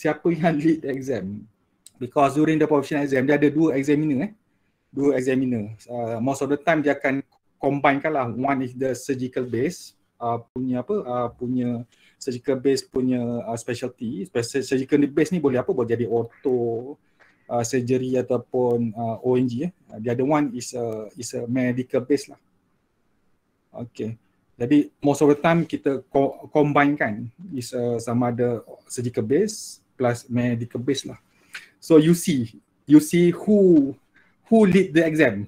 siapa yang lead the exam. Because during the professional exam, dia ada dua examiner. Most of the time dia akan combine lah. One is the surgical base, punya surgical base punya specialty. Surgical base ni boleh boleh jadi ortho, surgery ataupun ONG. The other one is a medical base lah. Okay. Jadi most of the time kita combine kan, is sama ada surgical base plus medical base lah. So you see who lead the exam.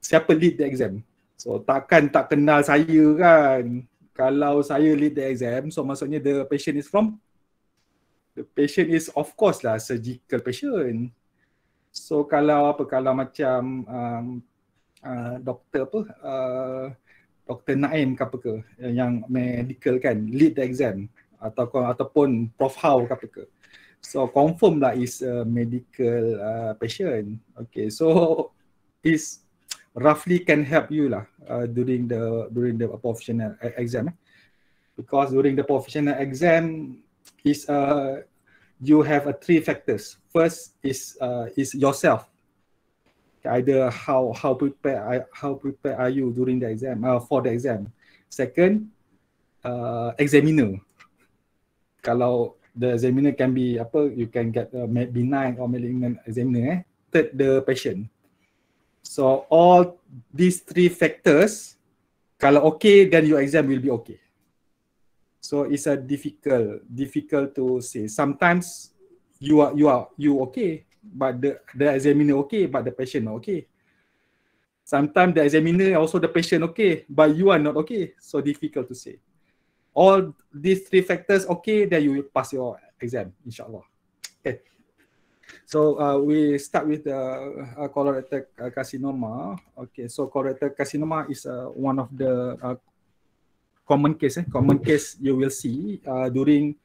Siapa lead the exam? So takkan tak kenal saya kan. Kalau saya lead the exam, so maksudnya the patient is of course lah surgical patient. So kalau macam doktor Dr. Naim ke apa ke yang medical kan lead the exam ataupun Prof Hao ke apa ke. So confirm lah is a medical patient. Okay, so is roughly can help you lah during the professional exam. Because during the professional exam is you have three factors. First is yourself. Either how prepared are you during the exam for the exam. Second, examiner. Kalau the examiner can be you can get a benign or malignant examiner. Third, the patient. So all these three factors, kalau okay, then your exam will be okay. So it's a difficult to say. Sometimes you okay, but the examiner okay, but the patient not okay. Sometimes the examiner also the patient okay, but you are not okay. So difficult to say. All these three factors okay, then you will pass your exam, inshallah. Okay. So we start with the colorectal carcinoma. Okay, so colorectal carcinoma is one of the common case you will see during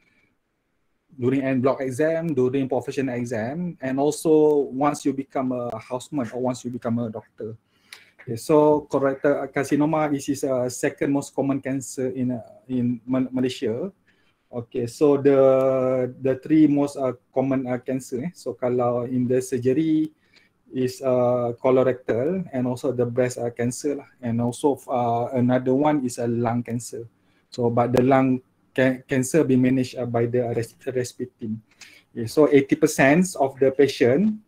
end block exam, during professional exam, and also once you become a houseman or once you become a doctor. Okay, so colorectal carcinoma is a second most common cancer in Malaysia. Okay, so the three most common cancer. So kalau in the surgery is colorectal and also the breast cancer lah. And also another one is a lung cancer. So but the lung cancer be managed by the respiratory team. Okay, so 80% of the patient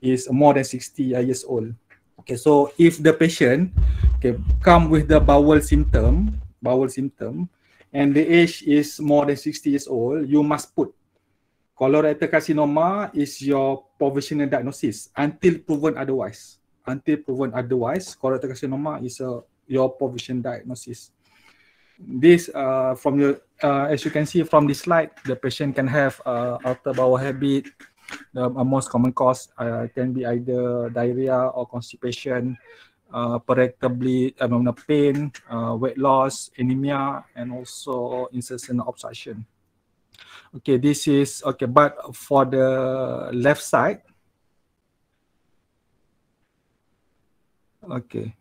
is more than 60 years old. Okay, so if the patient come with the bowel symptom and the age is more than 60 years old, you must put colorectal carcinoma is your provisional diagnosis until proven otherwise. Until proven otherwise, colorectal carcinoma is your provisional diagnosis. This from your as you can see from this slide, the patient can have outer bowel habit. The most common cause can be either diarrhea or constipation, parectal bleed, abdominal pain, weight loss, anemia, and also intestinal obstruction. Okay, this is okay, but for the left side, okay,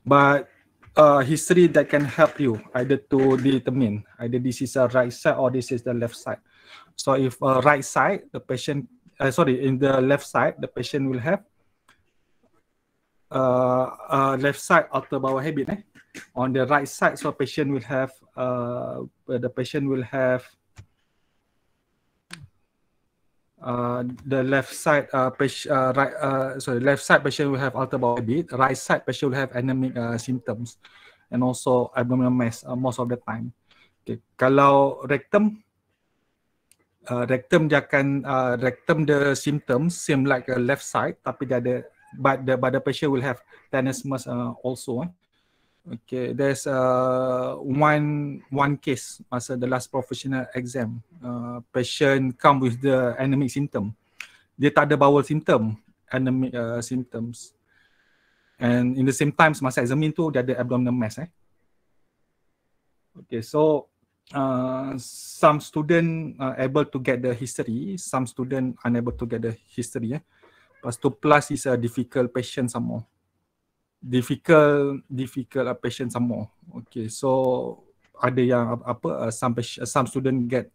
but history that can help you either to determine either this is a right side or this is the left side. So if right side, the patient, in the left side, the patient will have left side outer bowel habit. On the right side, so patient will have the left side left side patient will have outer bowel habit. Right side patient will have anemic symptoms and also abdominal mass most of the time. Okay, kalau rectum dia akan rectum the symptoms same like a left side, tapi dia ada but the patient will have tenesmus also. Okay, there's one case masa the last professional exam, patient come with the anemic symptom. Dia tak ada bowel symptom, anemic symptoms. And in the same time masa examine tu dia ada abdominal mass. Okay, so some student able to get the history, some student unable to get the history. Plus tu plus is a difficult patient some more. Difficult patient some more. Okay, so ada yang some student get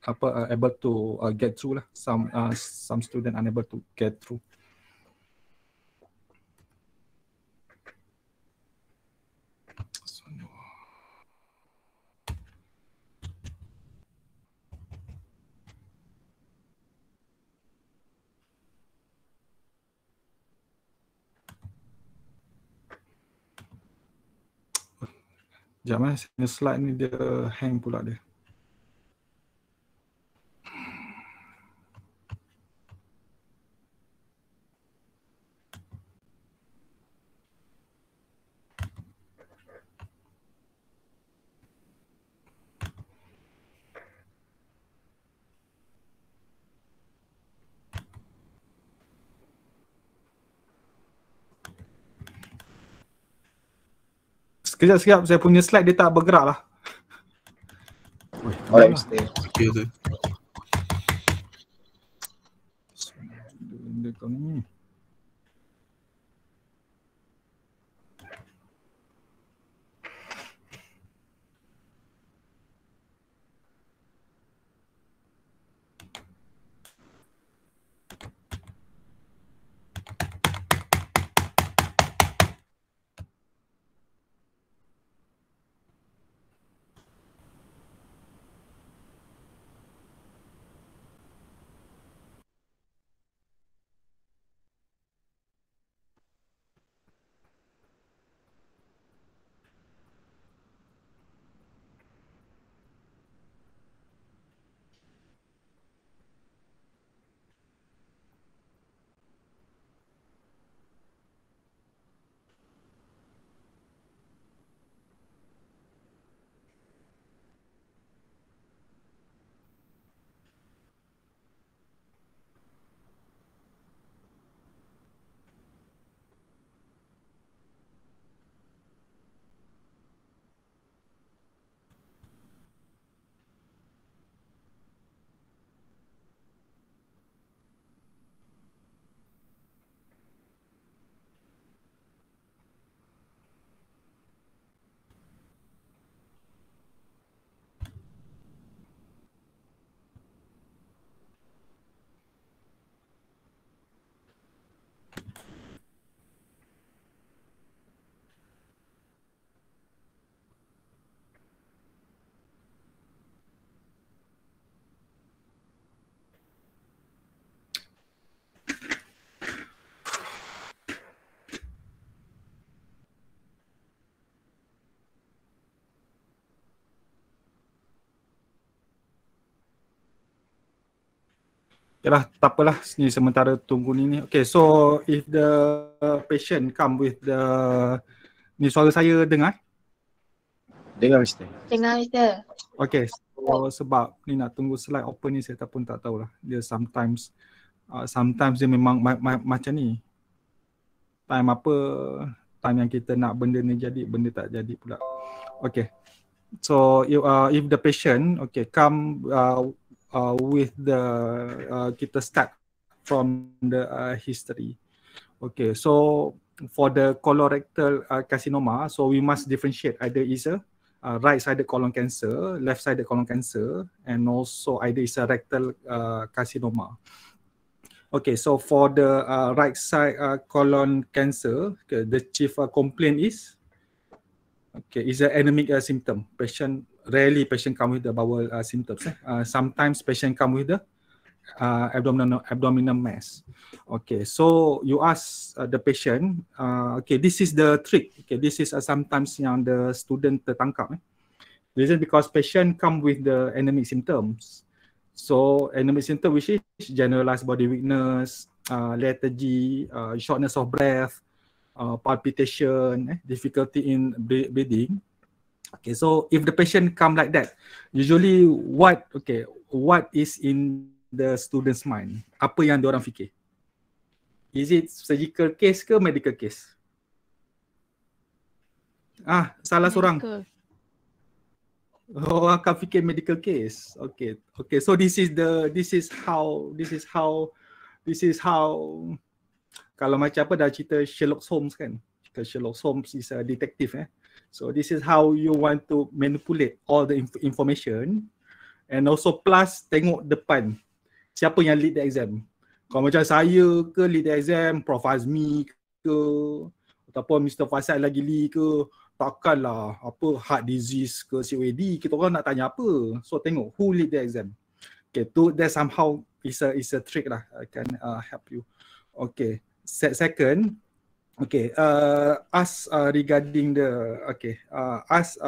able to get through lah. Some student unable to get through. Sekejap slide ni dia hang pula dia. Sekejap, saya punya slide dia tak bergerak lah. Alright, stay. Okay, tu. Yalah, tak apalah, ni sementara tunggu ni. Okay, so if the patient come with the, ni suara saya dengar? Dengar, Mister. Dengar, Mister. Okay, so sebab ni nak tunggu slide open ni saya pun tak tahulah. Dia sometimes dia memang macam ni. Time yang kita nak benda ni jadi, benda tak jadi pula. Okay, so if the patient come with the kita start from the history. Okay, so for the colorectal carcinoma, so we must differentiate either is a right-sided colon cancer, left-sided colon cancer, and also either is a rectal carcinoma. Okay, so for the right side colon cancer, the chief complaint is is an anemic symptom. Rarely patient come with the bowel symptoms. Sometimes patient come with the abdominal mass. Okay, so you ask the patient, this is the trick. Okay, this is sometimes yang the student tertangkap. Reason because patient come with the anemic symptoms. So anemic symptom which is generalized body weakness, lethargy, shortness of breath, palpitation, difficulty in breathing. Okay, so if the patient come like that, usually what is in the student's mind? Apa yang diorang fikir? Is it surgical case ke medical case? Salah seorang. Oh, akan fikir medical case. Okay. So this is how kalau macam apa dah cerita Sherlock Holmes kan? Sherlock Holmes is a detective. So this is how you want to manipulate all the information And also plus tengok depan siapa yang lead the exam. Kalau macam saya ke lead the exam, Prof Azmi ke, ataupun Mr. Faisal lagi Lee ke, takkanlah apa heart disease ke COAD, kita orang nak tanya apa. So tengok who lead the exam. Okay, that somehow is a trick lah, can help you. Okay, second, okay, ask regarding the, okay, ask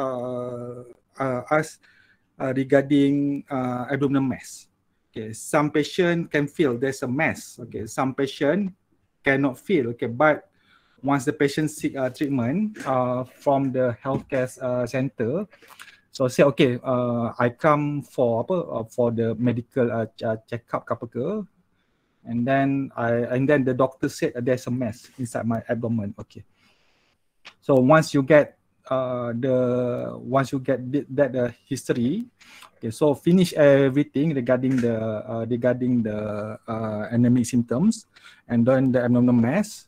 regarding abdominal mass. Okay, some patient can feel there's a mass. Okay, some patient cannot feel. Okay, but once the patient seek treatment from the healthcare center, so say okay, I come for apa for the medical checkup ke, and then the doctor said there's a mass inside my abdomen. Okay, so once you get that history, okay, so finish everything regarding the anemic symptoms, and then the abdominal mass,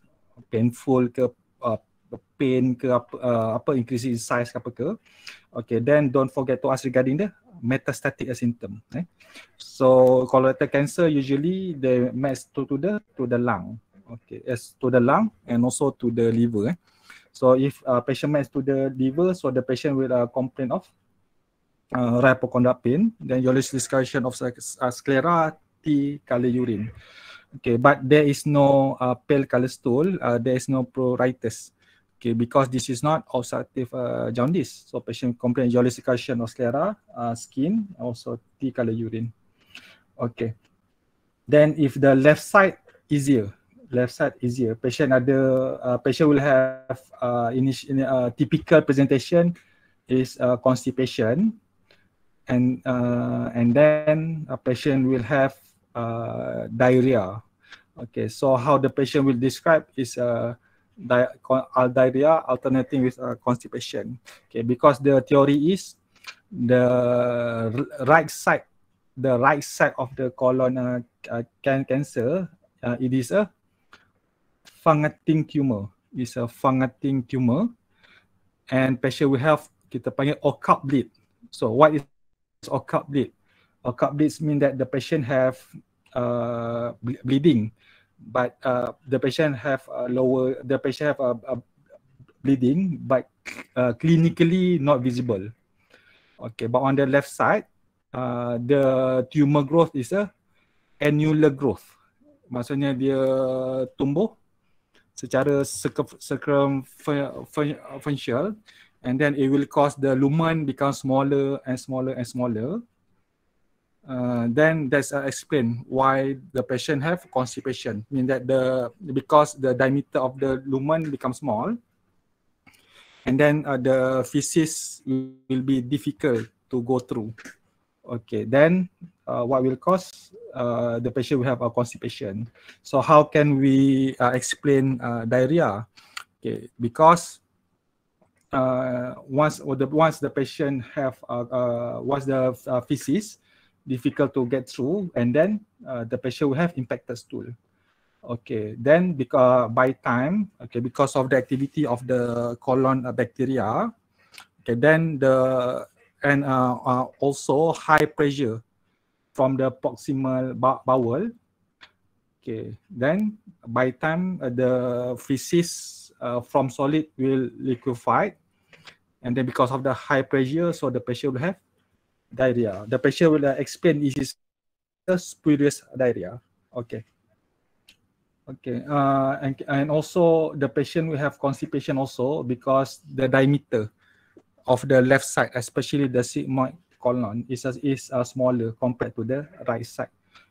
painful ke, pain ke apa increasing size ke apa ke. Okay, then don't forget to ask regarding the metastatic symptom. So colorectal cancer usually the mass to the lung. Okay, as to the lung and also to the liver. So if patient mass to the liver, so the patient will complain of hypochondrial pain, then discussion of sclera, T color urine. Okay, but there is no pale color stool, there is no pruritus. Okay, because this is not obstructive jaundice. So patient complain discussion of sclera, skin, also T color urine. Okay. Then if the left side easier, patient will have typical presentation is constipation, and then a patient will have diarrhea. Okay, so how the patient will describe is diarrhea alternating with constipation. Okay, because the theory is the right side of the colon cancer, it is a fungating tumor. It's a fungating tumor, and patient will have, kita panggil occult bleed. So what is occult bleed? Occult bleeds mean that the patient have bleeding, but the patient have bleeding, but clinically not visible. Okay, but on the left side, the tumor growth is a annular growth. Maksudnya dia tumbuh secara circumferential, and then it will cause the lumen become smaller and smaller and smaller. Then that's explain why the patient have constipation. Mean that because the diameter of the lumen becomes small, and then the feces will be difficult to go through. Okay, then what will cause the patient will have a constipation. So how can we explain diarrhea? Okay, because once the patient have once the feces difficult to get through, and then the patient will have impacted stool. Okay, then because of the activity of the colon bacteria, okay, then also high pressure from the proximal bowel. Okay, then by time the feces from solid will liquefy, and then because of the high pressure, so the patient will have diarrhea. The patient will explain this is a spurious diarrhea. Okay. Okay, and also the patient will have constipation also because the diameter of the left side, especially the sigmoid colon, is smaller compared to the right side.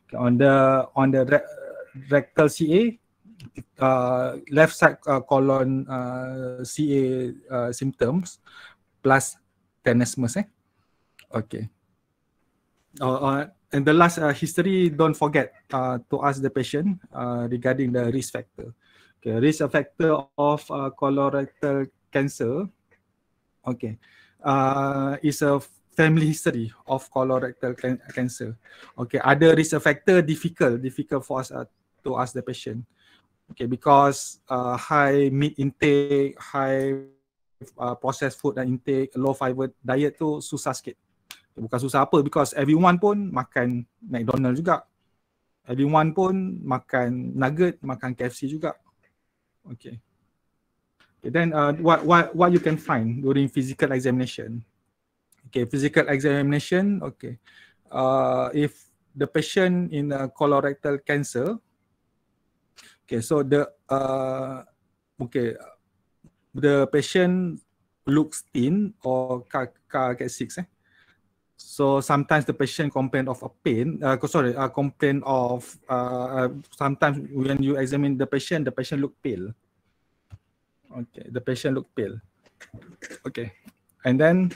Okay, on the rectal CA, left side colon CA symptoms plus tenesmus. Okay. And the last history, don't forget to ask the patient regarding the risk factor. Okay, risk factor of colorectal cancer. Okay, is a family history of colorectal cancer. Okay, other risk factor difficult for us to ask the patient. Okay, because high meat intake, high processed food intake, low fiber diet tu susah sikit Bukan susah apa, because everyone pun makan McDonald juga. Everyone pun makan nugget, makan KFC juga. Okay. Then what you can find during physical examination. Okay, physical examination. Okay, if the patient in colorectal cancer, okay, so the patient looks thin or car-6. So sometimes the patient complain of a pain. Complain of sometimes when you examine the patient look pale. Okay, the patient look pale. Okay, and then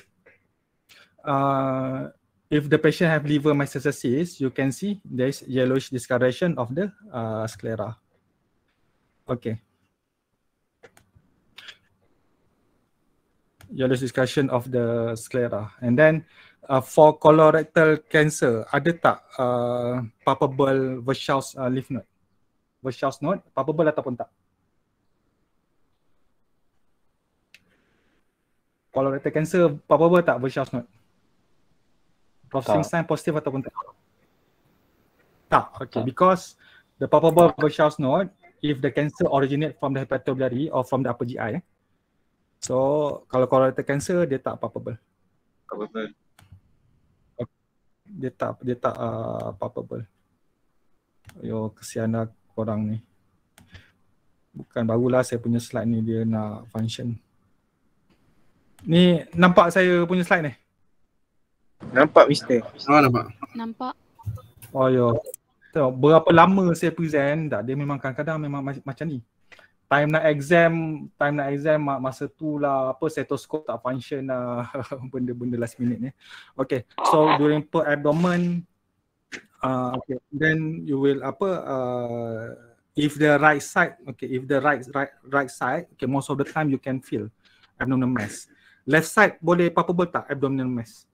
if the patient have liver metastasis, you can see there is yellowish discoloration of the sclera. Okay. Yellowish discoloration of the sclera. And then for colorectal cancer, ada tak palpable Virchow's lymph node? Virchow's node, palpable ataupun tak? Colorectal cancer, palpable tak Virchow's node? Prof. Singstein positif ataupun tak? Tak, okay. Because the palpable Virchow's node, if the cancer originate from the hepatobiliary or from the upper GI, so kalau colorectal cancer dia tak palpable. Dia tak palpable. Yo, kesianlah korang ni. Bukan barulah saya punya slide ni dia nak function. Ni nampak saya punya slide ni? Nampak Mister? Nampak. Oh yo. So, berapa lama saya present tak, dia memang kadang-kadang memang macam ni. Time nak exam masa tu lah apa stetoskop tak function lah, benda-benda last minute ni. Okay, so during per abdomen, okay, then you will if the right side, okay, if the right side, okay, most of the time you can feel abdominal mass. Left side boleh palpable tak abdominal mass?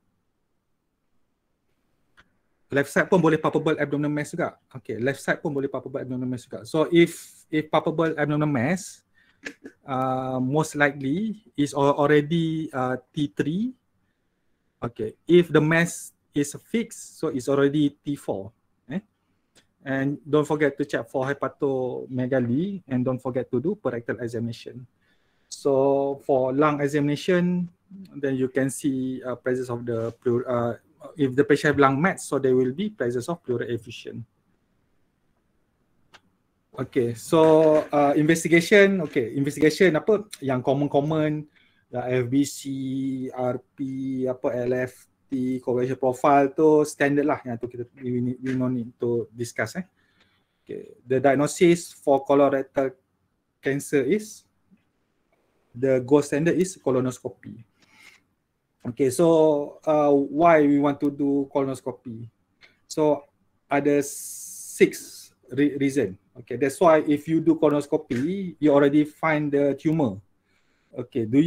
Left side pun boleh palpable abdominal mass juga. Okay, left side pun boleh palpable abdominal mass juga. So if palpable abdominal mass, most likely is already T3. Okay, if the mass is fixed, so it's already T4. And don't forget to check for hepatomegaly, and don't forget to do rectal examination. So for lung examination, then you can see presence of the if the patient have lung mets, so there will be presence of pleural effusion. Okay, so investigation, okay, investigation apa yang common, FBC, RP, LFT, correlation profile tu standard lah yang tu kita we no need to discuss. Okay, the diagnosis for colorectal cancer is the gold standard is colonoscopy. Okay, so why we want to do colonoscopy? So ada 6 reason. Okay, that's why if you do colonoscopy, you already find the tumor. Okay, do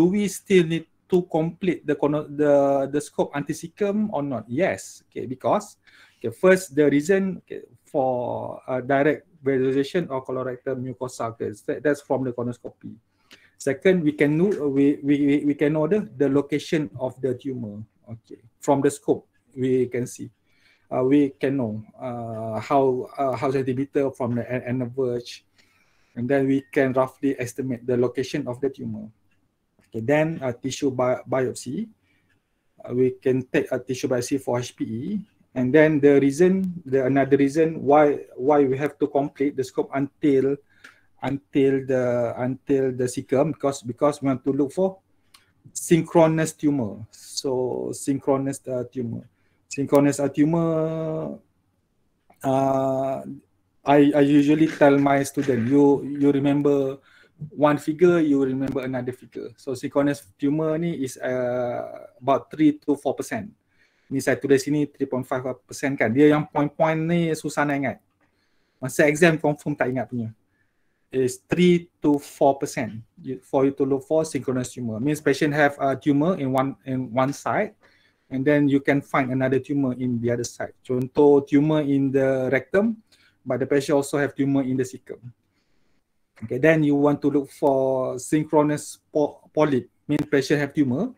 we still need to complete the scope anti-cecum or not? Yes. Okay, because first the reason for direct visualization of colorectal mucosa, that's from the colonoscopy. Second, we can know the location of the tumor. Okay, from the scope we can see. We can know how centimeter from the end of verge, and then we can roughly estimate the location of the tumor. Okay, then tissue biopsy. We can take a tissue biopsy for HPE, and then another reason why we have to complete the scope until the cecum, because we want to look for synchronous tumor. So synchronous tumor. I usually tell my student, you remember one figure, you remember another figure. So synchronous tumor ni is about 3 to 4%. Ni saya tulis sini 3.5% kan. Dia yang point-point ni susah nak ingat. Masa exam confirm tak ingat punya. Is 3 to 4% for you to look for synchronous tumor. Means patient have a tumor in one side, and then you can find another tumor in the other side. Contoh tumor in the rectum, but the patient also have tumor in the cecum. Okay, then you want to look for synchronous polyp. Means patient have tumor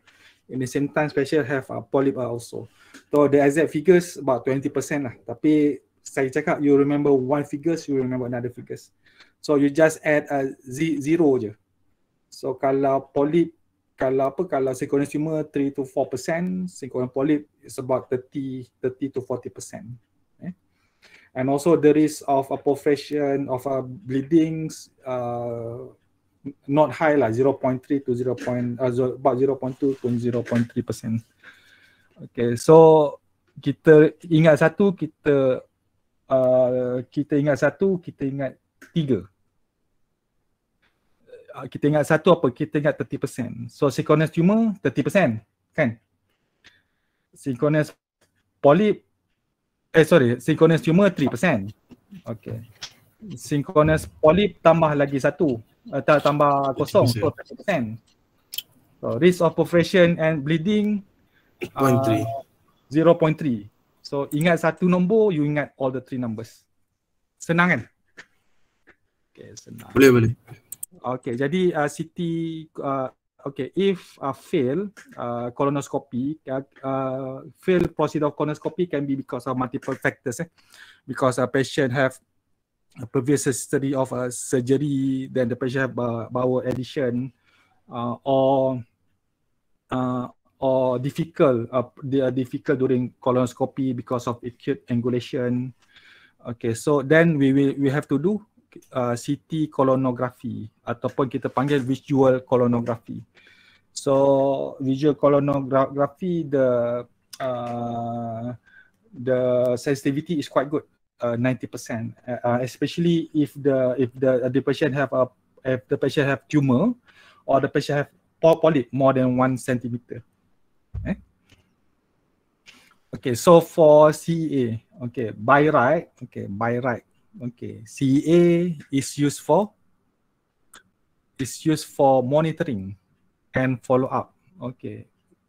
In the same time, patient have polyp also. So the exact figures about 20% lah. Tapi saya cakap you remember one figures, you remember another figures. So you just add zero je. So kalau polyp, kalau synchronous tumor 3 to 4%, synchronous polyp is about 30 to 40%. And also the risk of a progression of bleedings not high lah, 0.3 to about 0.2 to 0.3%. Okay, so kita ingat satu, kita ingat tiga. Kita ingat satu apa? Kita ingat 30%. So synchronous tumor 30%, kan? Synchronous polyp, synchronous tumor 3%. Okay. Synchronous polyp tambah lagi satu, tambah kosong, so 30%. So risk of perforation and bleeding 0.3. So ingat satu nombor, you ingat all the three numbers. Senang kan? Okay, senang. Boleh. Okay, jadi CT, okay, if fail colonoscopy, fail procedure of colonoscopy can be because of multiple factors. Because a patient have a previous history of surgery, then the patient have bowel adhesion, or difficult, they are difficult during colonoscopy because of acute angulation. Okay, so then we have to do CT colonography ataupun kita panggil visual colonography. So visual colonography, the sensitivity is quite good, 90%, especially if the patient have tumor or the patient have polyp more than 1 centimeter. Okay, so for CEA, by right, CEA is used for monitoring and follow up. Okay,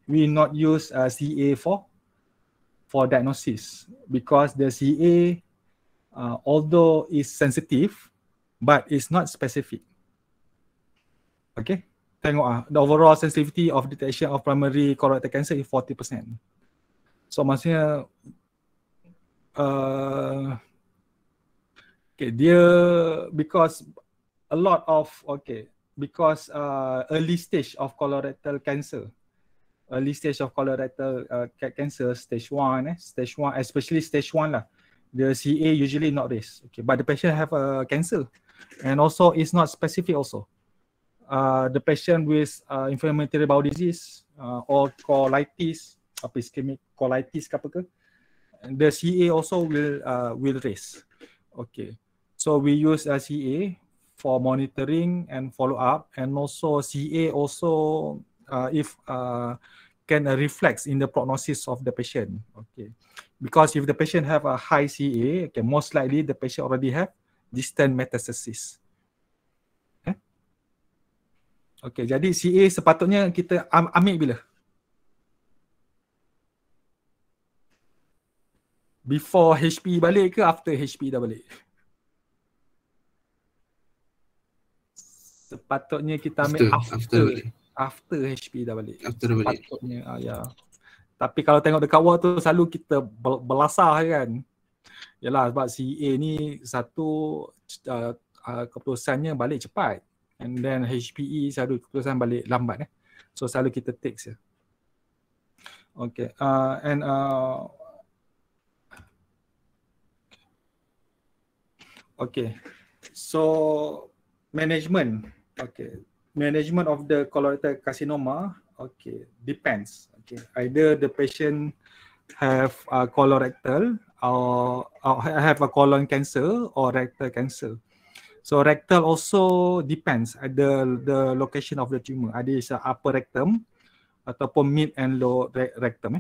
we not use CEA for diagnosis because the CEA, although is sensitive, but it's not specific. Okay, tengok the overall sensitivity of detection of primary colorectal cancer is 40%. So maksudnya dia because a lot of early stage of colorectal cancer, stage 1, especially stage 1 lah, the CA usually not raised. Okay, but the patient have a cancer, and also it's not specific also. The patient with inflammatory bowel disease or colitis, ischemic colitis ke apa ke, the CA also will raise. Okay, so we use CA for monitoring and follow up, and also CA also if can reflect in the prognosis of the patient. Okay, because if the patient have a high CA, most likely the patient already have distant metastasis. Okay, jadi CA sepatutnya kita ambil bila? Before HP balik ke after HP dah balik? Sepatutnya kita ambil after HP dah balik. Sepatutnya, ya. Tapi kalau tengok dekat wall tu selalu kita belasah kan. Yalah, sebab CA ni satu keputusannya balik cepat. And then HPE selalu keputusan balik lambat. So selalu kita take je. Okay, okay, so management. Okay, management of the colorectal carcinoma. Okay, depends. Okay, either the patient have colorectal or have a colon cancer or rectal cancer. So rectal also depends the location of the tumor. Ada is upper rectum ataupun mid and low rectum.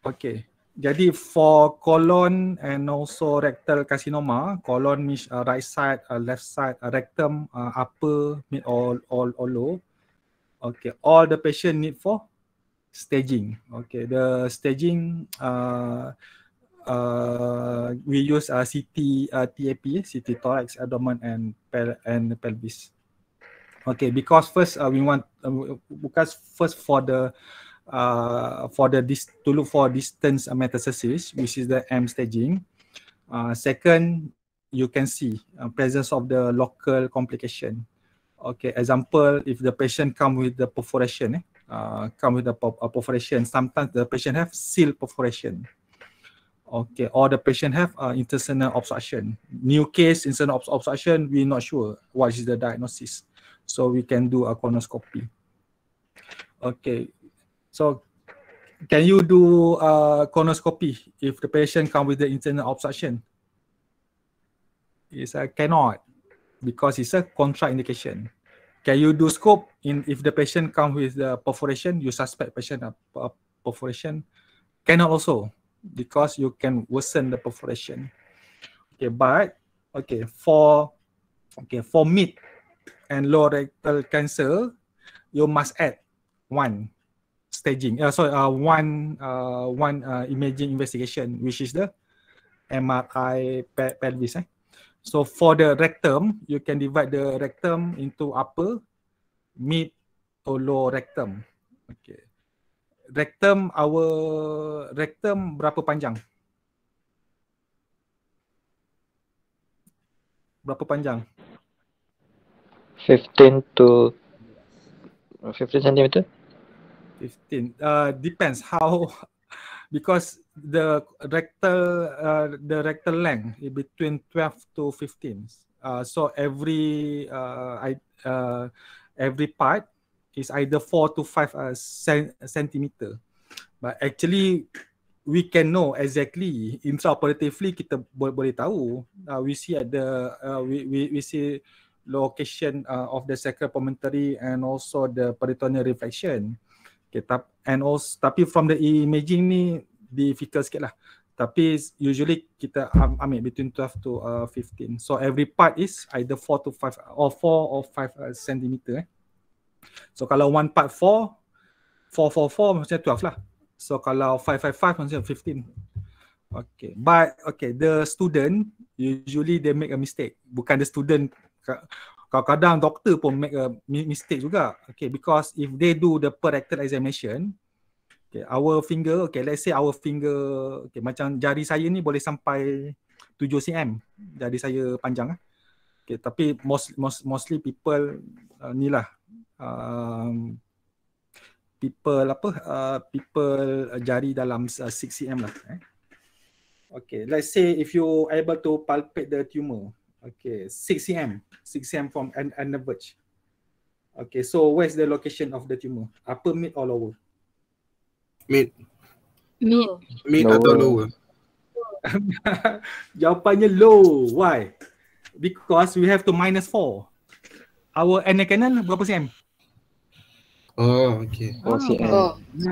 Okay. Jadi for colon and also rectal carcinoma, colon means right side, left side, rectum upper, mid or low. Okay, all the patient need for staging. Okay, the staging we use CT TAP, CT thorax, abdomen and pelvis. Okay, because first we want because first for the to look for distance metastasis, which is the M staging. Second, you can see presence of the local complication. Okay, example, if the patient come with the perforation, perforation, sometimes the patient have seal perforation. Okay, or the patient have intestinal obstruction. New case, intestinal obstruction, we're not sure what is the diagnosis. So we can do a colonoscopy. Okay, so can you do colonoscopy if the patient come with the internal obstruction? Yes, I cannot, because it's a contraindication. Can you do scope if the patient come with the perforation, you suspect patient perforation? Cannot also, because you can worsen the perforation. Okay, but for mid and low rectal cancer, you must add one staging. One imaging investigation, which is the MRI pelvis. So for the rectum, you can divide the rectum into upper, mid, or low rectum. Okay. Rectum, our rectum berapa panjang? Berapa panjang? 15 centimeter. 15. Depends how, because the rectal length is between 12 to 15. So every part is either 4 to 5 centimeter. But actually, we can know exactly intraoperatively, kita boleh tahu. We see at the we see location of the sacral promontory and also the peritoneal reflection. Okay, and also tapi from the imaging ni difficult sikit lah. Tapi usually kita ambil between 12 to 15. So every part is either 4 to 5 or 4 or 5 centimeter. So kalau one part 4, 4 macam 12 lah. So kalau 5 macam 15. Okay, but the student usually they make a mistake. Bukan the student, kadang-kadang doktor pun make a mistake juga. Okay, because if they do the per rectal examination, our finger, let's say our finger, macam jari saya ni boleh sampai 7 cm, jari saya panjang. Okay, tapi mostly people people jari dalam 6 cm lah. Okay, let's say if you able to palpate the tumor, 6 cm from under verge. Okay, so where's the location of the tumor? Upper, mid or lower? Mid Lower. atau lower? Jawapannya low. Why? Because we have to minus 4. Our anal canal berapa cm? Oh, okay. 4 cm. We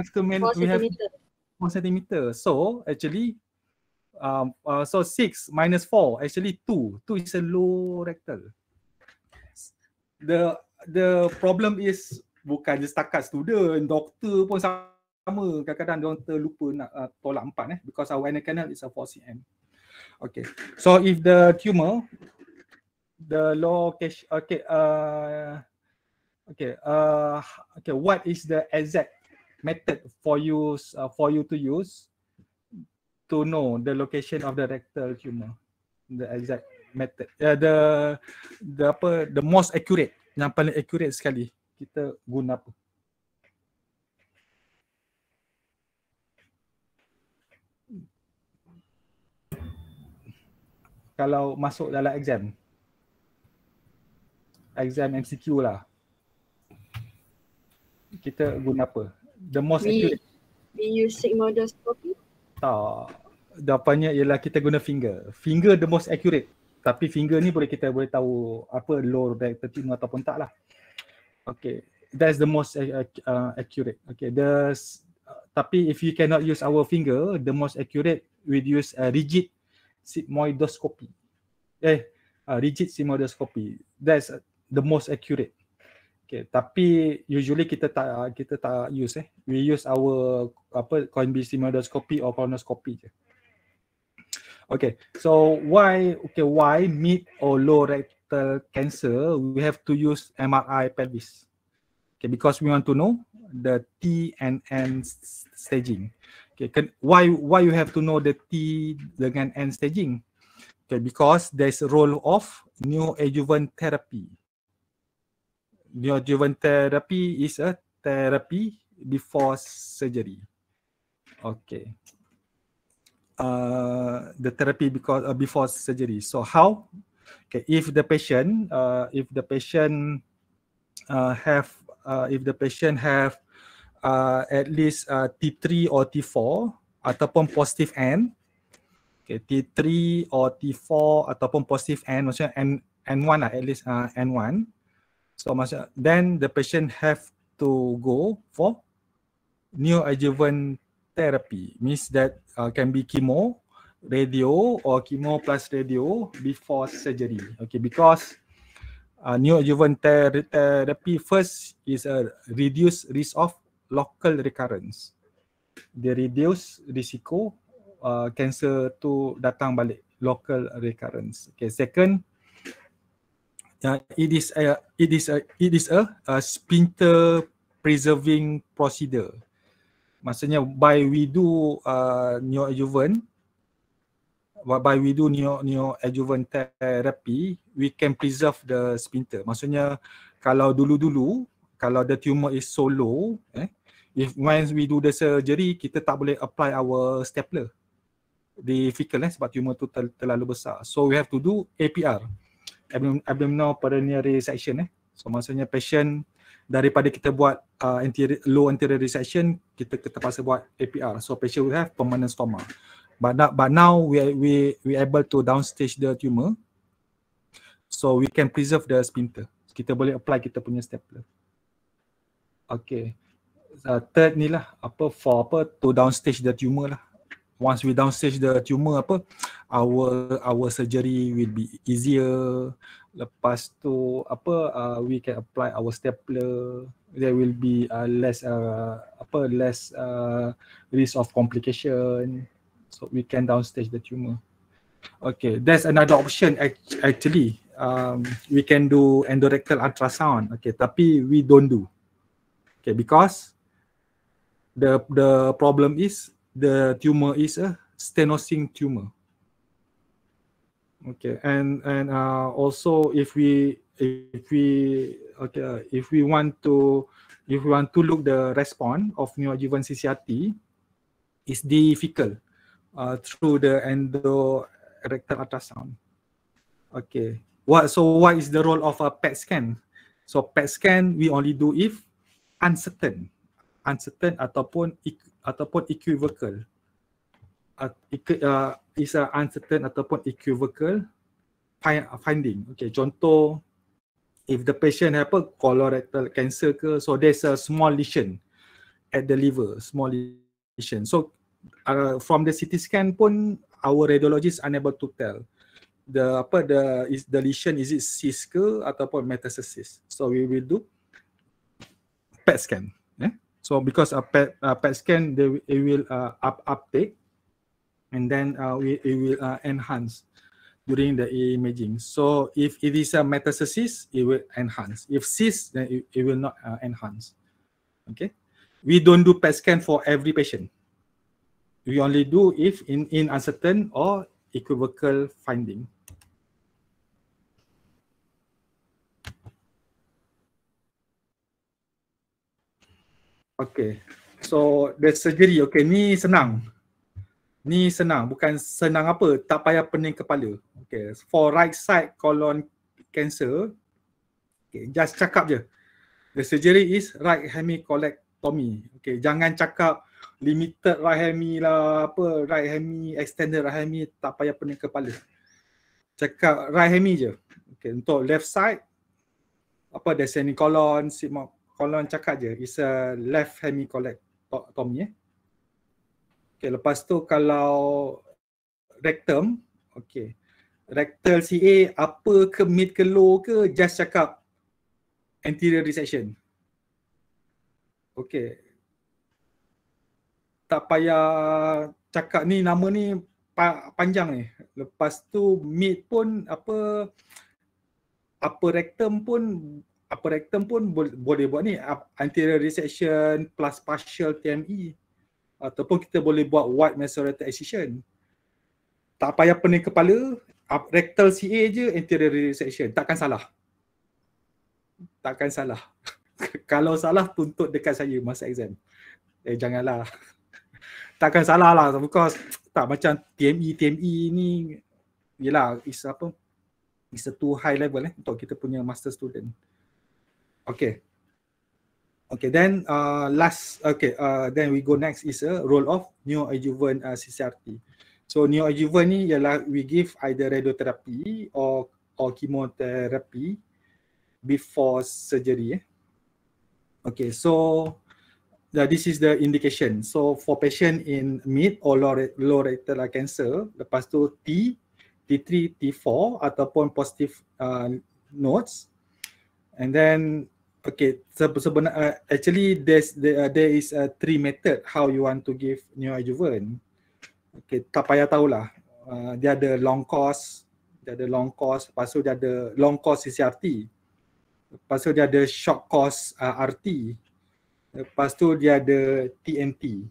have to 4 centimeter. So actually, so 6 minus 4, actually 2. 2 is a low rectal. The problem is bukan je setakat student, doktor pun sama. Kadang-kadang diorang terlupa nak tolak 4 because our anal canal is a 4 cm. Okay. So if the tumor, the location, what is the exact method for you to use to know the location of the rectal tumor? The exact method, the most accurate, yang paling accurate sekali, kita guna apa? Kalau masuk dalam exam MCQ lah, kita guna apa? The most accurate. We use sigmoidoscopy. Tak. Jawapannya ialah kita guna finger. Finger the most accurate. Tapi finger ni kita boleh tahu apa low rectal tumor ataupun tak lah. Okay. That's the most accurate. Okay. Tapi if you cannot use our finger, the most accurate we use rigid sigmoidoscopy. Rigid sigmoidoscopy. That's the most accurate. Okay, tapi usually kita tak use. We use our cone-beam sigmoidoscopy or colonoscopy je. Okay, so why mid or low colorectal cancer, we have to use MRI pelvis. Okay, because we want to know the T and N staging. Okay, why you have to know the T dengan N staging? Okay, because there's a role of neoadjuvant therapy. Neoadjuvant therapy is a therapy before surgery. Okay. The therapy because before surgery. So how? Okay, if the patient have at least T3 or T4 ataupun positive N, okay, T3 or T4 ataupun positive N, maksudnya N1 lah, at least N1. So then the patient have to go for neoadjuvant therapy. Means that can be chemo, radio, or chemo plus radio before surgery. Okay, because neoadjuvant therapy first is a reduced risk of local recurrence. Dia reduce risiko cancer tu datang balik, local recurrence. Okay, second, it is a sphincter preserving procedure. Maksudnya by we do neoadjuvant therapy, we can preserve the sphincter. Maksudnya kalau dulu-dulu, kalau the tumor is so low, if once we do the surgery, kita tak boleh apply our stapler. Difficult sebab tumor tu terlalu besar. So we have to do APR, abdominal perineal resection. So maksudnya patient daripada kita buat low anterior resection, kita terpaksa buat APR. So patient will have permanent stoma. But now we able to downstage the tumor, so we can preserve the sphincter. Kita boleh apply kita punya stapler. Okay. Third ni lah to downstage the tumor lah. Once we downstage the tumor, our surgery will be easier. Lepas tu we can apply our stapler. There will be less risk of complication. So we can downstage the tumor. Okay, there's another option actually. We can do endorectal ultrasound. Okay, tapi we don't do. Okay, because the problem is the tumor is a stenosing tumor. Okay, and also if we want to look the response of neoadjuvant CCRT, is difficult through the endorectal ultrasound. Okay, what is the role of a PET scan? So PET scan we only do if uncertain ataupun equivocal. Is a uncertain ataupun equivocal finding. Okay, contoh, if the patient have a colorectal cancer ke, so there's a small lesion at the liver, small lesion. So from the CT scan pun our radiologist unable to tell the lesion, is it cyst ke ataupun metastasis. So we will do PET scan. So because a PET scan, it will uptake, and then it will enhance during the imaging. So if it is a metastasis, it will enhance. If cyst, then it will not enhance. Okay, we don't do PET scan for every patient. We only do if in uncertain or equivocal finding. Okay, so the surgery, okay, ni senang. Ni senang, bukan senang apa, tak payah pening kepala. Okay, for right side colon cancer, okay, just cakap je. The surgery is right hemicolectomy. Okay, jangan cakap limited right hemi lah, right hemi, extended right hemi, tak payah pening kepala. Cakap right hemi je. Okay, untuk left side, descending colon, colon cakap je, is a left hemicolectomy. Okay, lepas tu kalau rectum, okay, rectal CA apa ke mid ke low ke, just cakap anterior resection. Okay, tak payah cakap ni nama ni panjang ni. Lepas tu mid pun upper rectum pun boleh buat ni anterior resection plus partial TME, ataupun kita boleh buat wide macerator excision. Tak payah pening kepala, rectal CA je anterior resection, takkan salah. Kalau salah tuntut dekat saya masa exam. Janganlah. Takkan salah lah, because tak macam TME ni yelah is a too high level untuk kita punya master student. Okay, then then we go next is a role of neoadjuvant CCRT. So neoadjuvant ni ialah we give either radiotherapy or chemotherapy before surgery. Okay, so this is the indication. So for patient in mid or low rectal cancer, lepas tu T3, T4 ataupun positive nodes, and then actually there is a 3 method how you want to give neoadjuvant. Okay, tak payah tahulah. Dia ada long course, lepas tu dia ada long course CCRT, lepas tu dia ada short course RT, lepas tu dia ada TNT.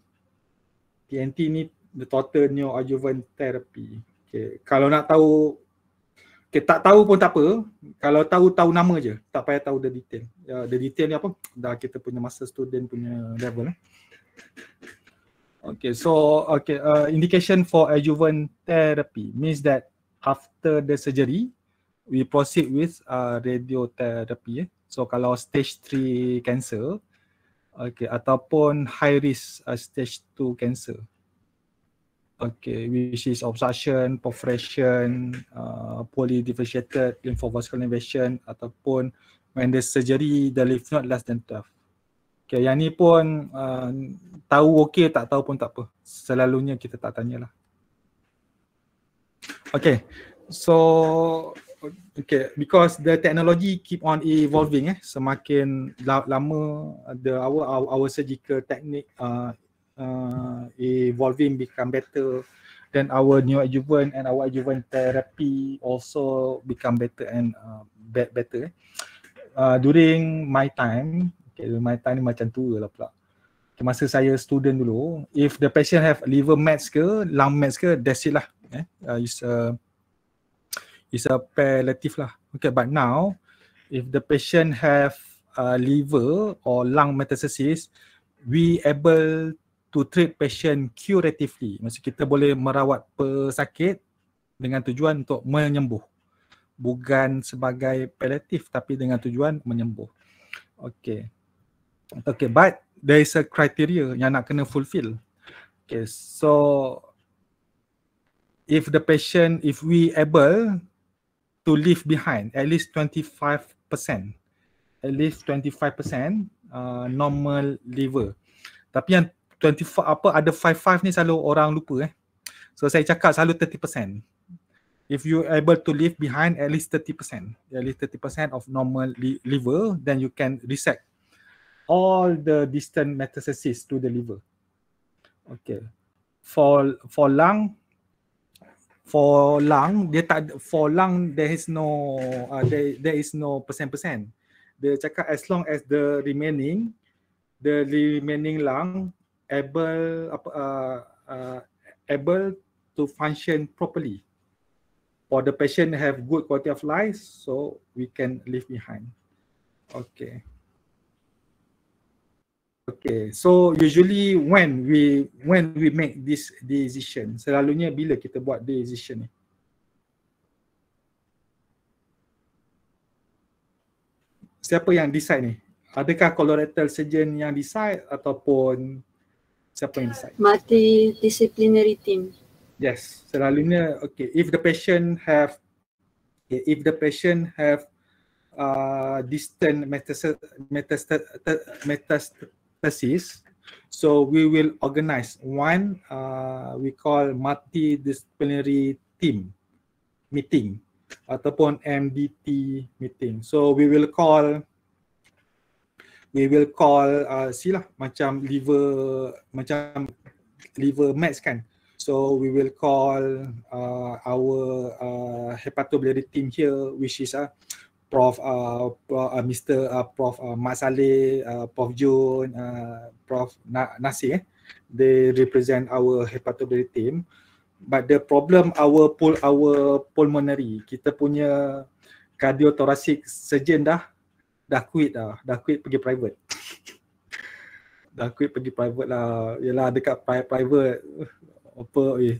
TNT ni the total neoadjuvant therapy. Okay, kalau nak tahu, tak tahu pun tak apa. Kalau tahu nama je, tak payah tahu the detail. The detail ni apa? Dah kita punya master student punya level. Okay, so indication for adjuvant therapy means that after the surgery, we proceed with radiotherapy. So kalau stage 3 cancer, ataupun high risk stage 2 cancer, which is obstruction, perforation, polydifferentiated lymphovascular invasion, ataupun when the surgery the lymph node less than 12. Yang ni pun tahu tak tahu pun tak apa. Selalunya kita tak tanyalah. So because the technology keep on evolving, semakin lama our surgical technique evolving, become better, then our neoadjuvant and our adjuvant therapy also become better and better. During my time, my time ni macam tua lah pula. Masa saya student dulu, if the patient have liver mets ke, lung mets ke, that's it lah. It's a palliative lah. But now, if the patient have liver or lung metastasis, we able to treat patient curatively. Maksud kita boleh merawat pesakit dengan tujuan untuk menyembuh. Bukan sebagai palliative tapi dengan tujuan menyembuh. But there is a criteria yang nak kena fulfill. So if we able to leave behind at least 25%, normal liver. Tapi yang 25 ada 55 ni selalu orang lupa. So saya cakap selalu 30%. If you able to leave behind at least 30%, of normal liver, then you can resect all the distant metastasis to the liver. For lung there is no percent. Dia cakap as long as the remaining lung able to function properly. For the patient have good quality of life, so we can leave behind. So usually when we make this decision, selalunya bila kita buat decision ni? Siapa yang decide ni? Adakah colorectal surgeon yang decide ataupun siapa yang decide? Multi-disciplinary team. Yes, selalunya if the patient have distant metastasis, so we will organize one we call multi-disciplinary team meeting ataupun MDT meeting. So we will call macam liver mets kan. So we will call our hepatobiliary team here, which is Prof Mr. Prof Mat Saleh, Prof Jun, Prof Nasir, they represent our hepatobiliary team. But the problem our pulmonary, kita punya cardiothoracic surgeon dah quit pergi private. Dah quit pergi private lah. Yalah dekat private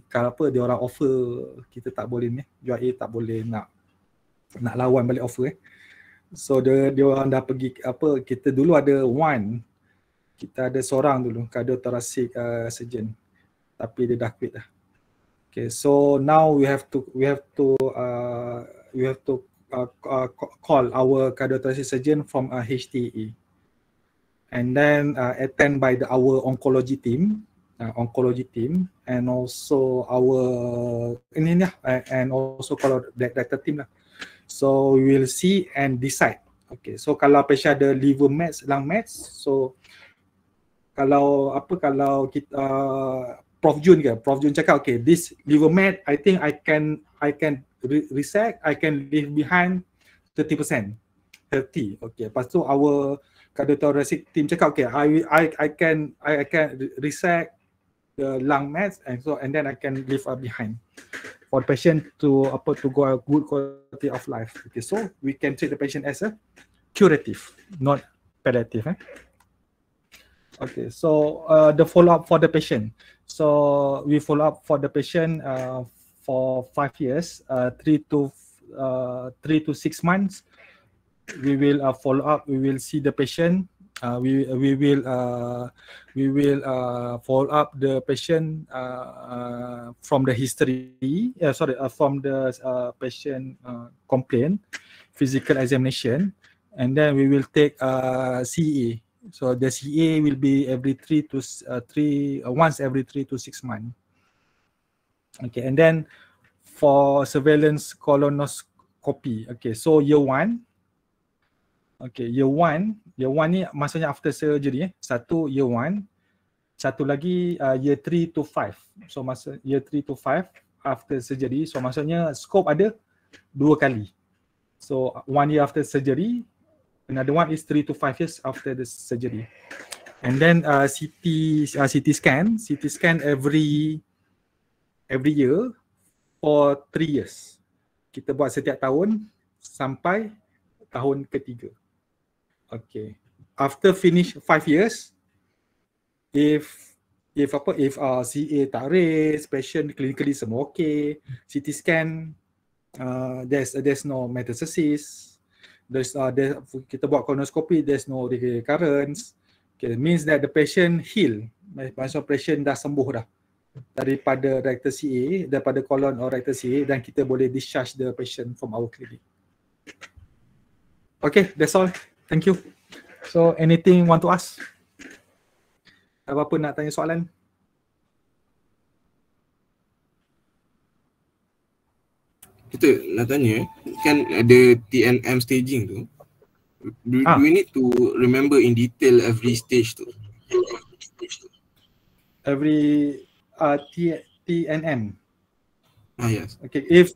kalau apa dia orang offer kita tak boleh ni, jual tak boleh nak lawan balik offer So dia orang dah pergi kita dulu ada kita ada seorang dulu cardiothoracic surgeon, tapi dia dah quit dah. Okay, so now we have to call our cardiothoracic surgeon from a HTE, and then attend by our oncology team, and also our and also kalau director team lah. So we will see and decide. Okay, so kalau patient ada liver mets, lung mets, so kalau kita Prof Jun cakap okay, this liver met I think I can resect, I can leave behind 30%. Okay, lepas tu our cardiothoracic team cakap okay, I can resect the lung mets, and then I can leave behind for the patient to go a good quality of life. Okay, so we can treat the patient as a curative, not palliative. Okay, so the follow-up for the patient. So we follow up for the patient for 5 years, 3 to 6 months. We will follow up. We will see the patient. We will follow up the patient from the history. From the patient complaint, physical examination, and then we will take CA. So the CA will be once every 3 to 6 months. Okay, and then for surveillance colonoscopy. Okay, so year 1. Okay, year 1 ni maksudnya after surgery. Satu year 1, satu lagi year 3 to 5. So masa year 3 to 5 after surgery. So maksudnya scope ada 2 kali. So 1 year after surgery. Another one is 3 to 5 years after the surgery. And then CT scan every year for 3 years. Kita buat setiap tahun sampai tahun ketiga. Okay. After finish 5 years, if CA tak raise, patient clinically semua okay, CT scan there's no metastasis. Kita buat colonoscopy, there's no recurrence. Okay, it means that the patient heal. Maksudnya patient dah sembuh dah daripada rectal CA, daripada colon or rectal CA, dan kita boleh discharge the patient from our clinic. Okay, that's all. Thank you. So anything want to ask? Apa-apa nak tanya soalan? Kita nak tanya, kan ada TNM staging tu. Do we need to remember in detail every stage tu? Every TNM. Yes. Okay, if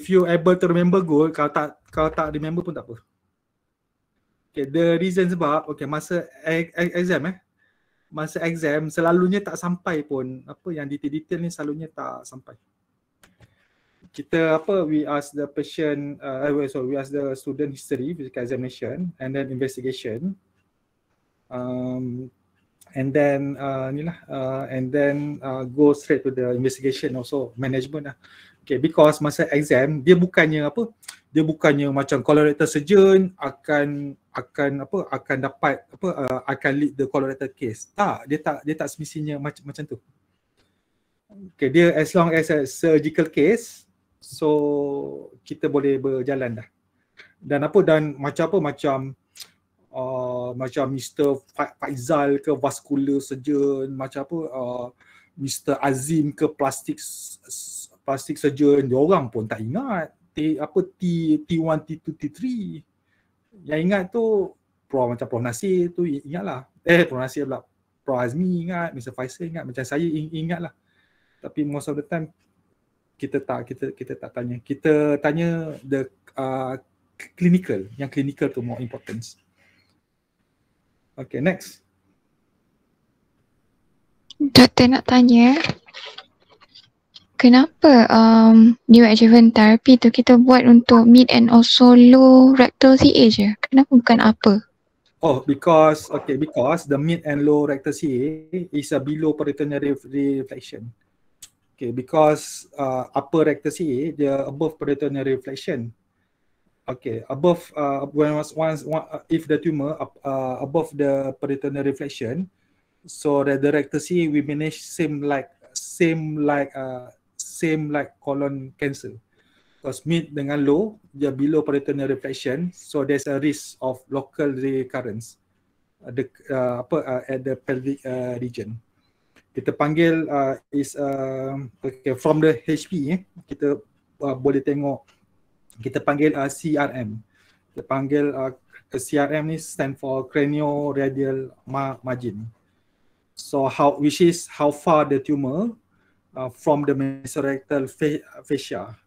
you able to remember good, kalau tak remember pun tak apa. Okay, the reason sebab masa exam selalunya tak sampai pun, apa yang detail-detail ni selalunya tak sampai. Kita we ask the patient, we ask the student history, physical examination, and then investigation, and then go straight to the investigation, also management lah. Okay, because masa exam dia bukannya macam colorectal surgeon akan dapat akan lead the colorectal case. Dia tak semestinya macam tu. Okay, dia as long as a surgical case, so kita boleh berjalan dah. Dan macam Mr. Faizal ke vascular surgeon, Mr. Azim ke plastic surgeon, dia orang pun tak ingat T1, T2, T3. Yang ingat tu Prof Nasir tu ingatlah. Prof Nasir pula, Prof Azmi ingat, Mr. Faisal ingat, macam saya ingat lah. Tapi most of the time kita tak tanya. Kita tanya the clinical. Yang clinical tu more important. Okay, next. Doktor nak tanya, kenapa neoadjuvant therapy tu kita buat untuk mid and also low rectal CA je? Kenapa bukan upper? Oh, because the mid and low rectal CA is a below peritoneal reflection. Okay, because upper rectal CA dia above peritoneal reflection. Okay, above if the tumor above the peritoneal reflection, so the rectal CA we manage same like colon cancer. Because mid dengan low, dia below peritoneal reflection, so there's a risk of local recurrence at the pelvic region. Kita panggil from the HP kita boleh tengok, kita panggil CRM. Kita panggil CRM ni stand for cranioradial margin. So which is how far the tumor from the mesorectal fascia.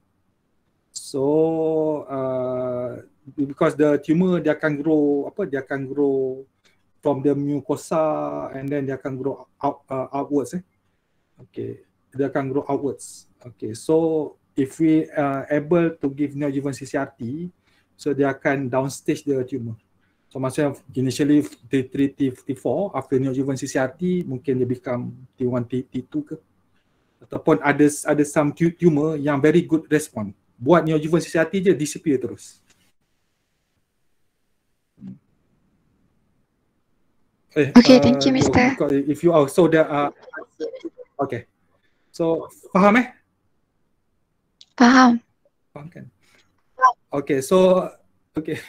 So because the tumor dia akan grow from the mucosa and then dia akan grow outwards. Okay, dia akan grow outwards. Okay, so if we able to give neoadjuvant CCRT, so dia akan downstage the tumor. So maksudnya initially T3, T4, after neoadjuvant CCRT mungkin dia become T1, T2 ke, ataupun ada some tumor yang very good response. Buat neoadjuvant CCRT je disappear terus. Okay, thank you, Mr. If you are so the okay. So faham Faham. Faham kan? Okay, so okay.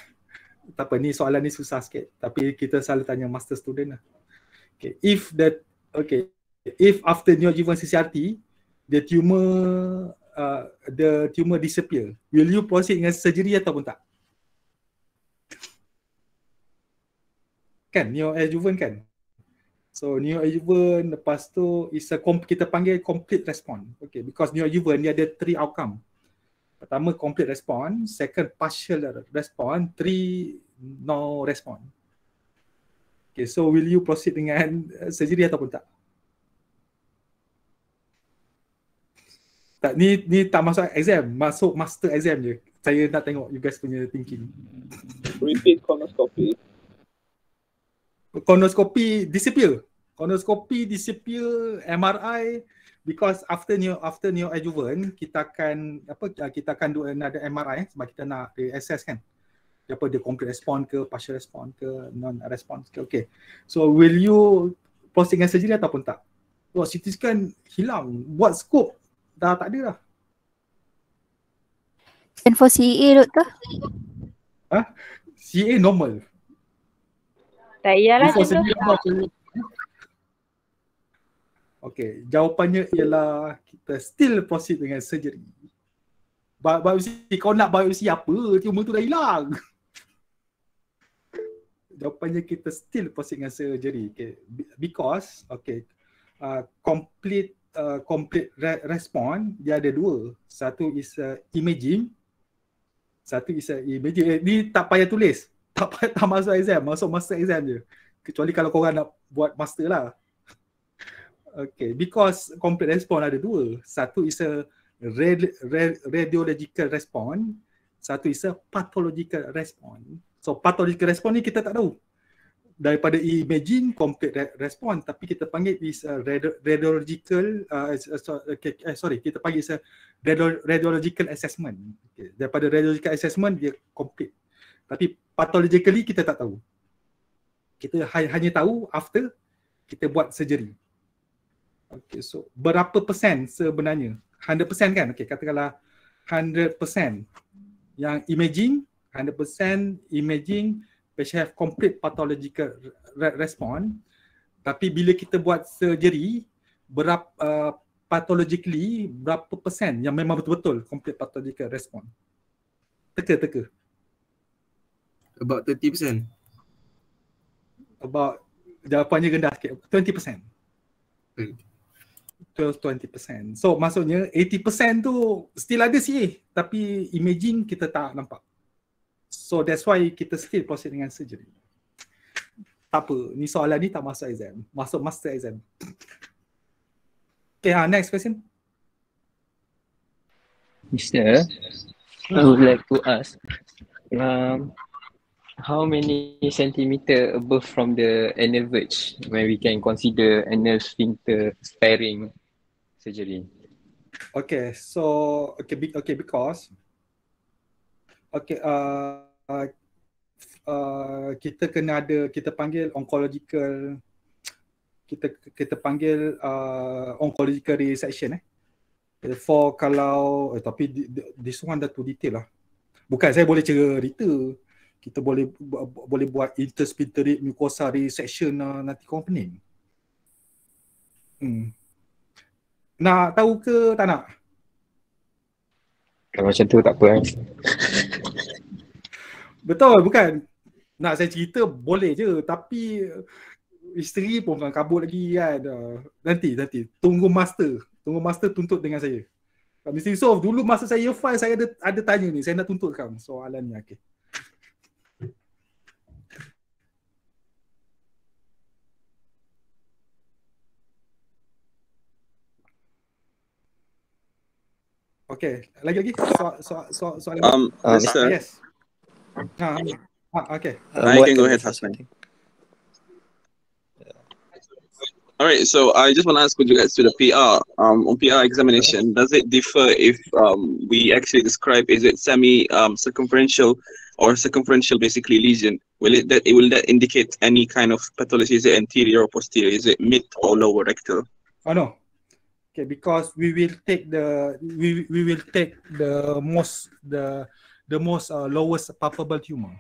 Tak apa, ni soalan ni susah sikit, tapi kita selalu tanya master student lah. Okay, if after neoadjuvant CCRT the tumor disappear, will you proceed dengan surgery ataupun tak? Kan neoadjuvant kan? So neoadjuvant lepas tu is kita panggil complete response. Okay, because neoadjuvant dia ada 3 outcome. Pertama complete response, second partial response, 3 no response. Okay, so will you proceed dengan surgery ataupun tak? Tak, ni tak masuk exam, masuk master exam je. Saya nak tengok you guys punya thinking. Repeat colonoscopy. Colonoscopy disappear. Colonoscopy disappear, MRI, because after neoadjuvant kita akan do another MRI sebab kita nak assess kan. Dia complete response ke, partial response ke, non response ke. Okay. So will you proceed dengan surgery ataupun tak? Buat CT scan hilang, buat scope dah tak ada dah. And for CA doktor? CA normal. Tak iyalah tu. Okay, jawapannya ialah kita still proceed dengan surgery. Biopsi, kau nak biopsi apa? Tumor tu dah hilang. Jawapannya kita still proceed dengan surgery. Okay. Because complete response dia ada 2. Satu is imaging. Satu is imaging. Ni tak payah tulis. Tak masuk exam, masuk master exam je. Kecuali kalau korang nak buat master lah. Okay, because complete response ada 2. Satu is a radiological response, satu is a pathological response. So pathological response ni kita tak tahu. Daripada imaging complete response, tapi kita panggil is a radiological kita panggil is a radiological assessment. Okay. Daripada radiological assessment dia complete. Tapi pathologically kita tak tahu. Kita hanya tahu after kita buat surgery. Okay, so berapa persen sebenarnya? 100% kan? Okay, katakanlah 100% yang imaging, 100% imaging, patient have complete pathological response. Tapi bila kita buat surgery, berapa pathologically berapa persen yang memang betul-betul complete pathological response? Teka. About 30%. About, jawapannya rendah sikit, 20%. 12-20%. So maksudnya 80% tu still ada CA tapi imaging kita tak nampak. So that's why kita still proceed dengan surgery. Tak apa, ni soalan ni tak masuk exam. Masuk master exam. Okay, next question. Mister, I would like to ask, how many centimeter above from the anal verge when we can consider anal sphincter sparing surgery? Okay, so because kita kena ada, kita panggil oncological, kita panggil oncological resection for kalau tapi this one dah too detail lah. Bukan saya boleh cerita, kita boleh buat intersphincteric mucosa resection nanti komponen. Nak tahu ke tak nak? Kalau macam tu tak apa. Betul, bukan? Nak saya cerita boleh je, tapi isteri pun bukan kabut lagi kan. Nanti tunggu master tuntut dengan saya. Mr. Yusof, dulu masa saya file saya ada tanya ni, saya nak tuntut kamu soalan ni. Okey. Okey, lagi soalan. Mr. Yes. Okay. I can go ahead, Hassan. All right, so I just want to ask with regards to the PR. On PR examination, does it differ if we actually describe, is it semi-circumferential or circumferential basically lesion? Will that indicate any kind of pathology? Is it anterior or posterior? Is it mid or lower rectal? Oh no. Okay, because we will take the most lowest palpable tumor.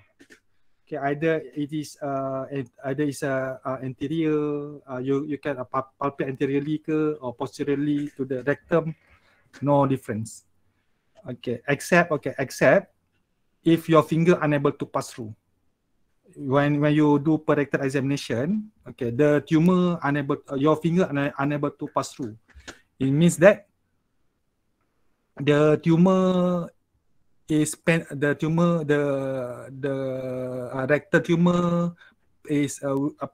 Okay, either it is anterior, you can palpate anteriorly ke or posteriorly to the rectum, no difference. Okay, except if your finger unable to pass through. When you do per rectal examination, okay, the tumor your finger unable to pass through. It means that the tumor is the rectal tumor is